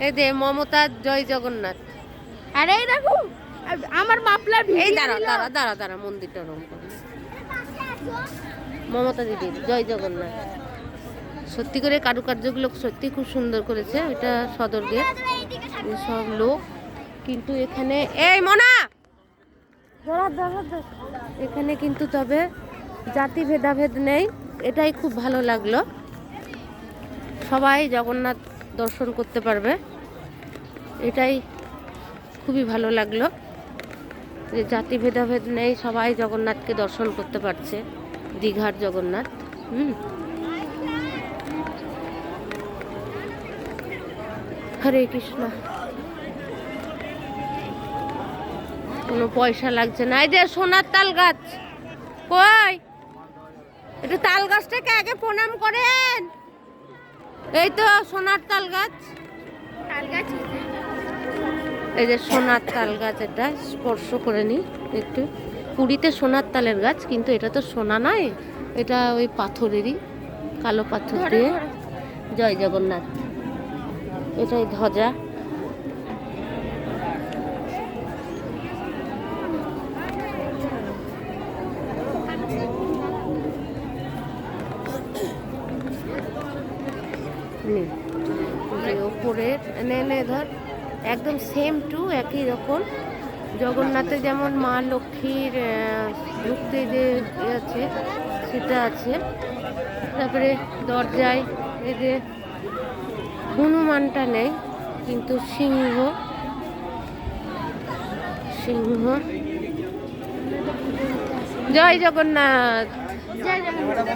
এই দে মমতা জয় জগন্নাথ। আরে এই দেখো আমার মাপলার এই দাঁড়া দাঁড়া দাঁড়া দাঁড়া মন্দিরটা রং করে। মমতা দিদি জয় জগন্নাথ। সত্যি করে কারুকার্যগুলো সত্যি খুব সুন্দর করেছে। এটা সদর গেট, সব লোক কিন্তু এখানে এই মনা এখানে কিন্তু তবে জাতি ভেদাভেদ নেই, এটাই খুব ভালো লাগলো। সবাই জগন্নাথ দর্শন করতে পারবে, এটাই খুবই ভালো লাগলো যে জাতি ভেদাভেদ নেই, সবাই জগন্নাথকে দর্শন করতে পারছে। দীঘার জগন্নাথ। হরে কৃষ্ণ। কোনো পয়সা লাগছে না। এই যে সোনার তাল গাছ কই, এটা তাল গাছটাকে আগে প্রণাম করেন। এই তো সোনার তাল গাছ, এই যে সোনার তাল গাছ, এটা স্পর্শ করে নি একটু। পুরীতে সোনার তালের গাছ, কিন্তু এটা তো সোনা নয়, এটা ওই পাথরেরই, কালো পাথর দিয়ে। জয় জগন্নাথ। এটাই ধ্বজা। ওপরে নে ধর একদম সেম টু একই রকম। জগন্নাথে যেমন মা লক্ষ্মীর ঢুকতে যে আছে সেটা আছে। তারপরে দরজায় এই যে হনুমানটা নেই, কিন্তু সিংহ সিংহ। জয় জগন্নাথ। জয় জগন্নাথ।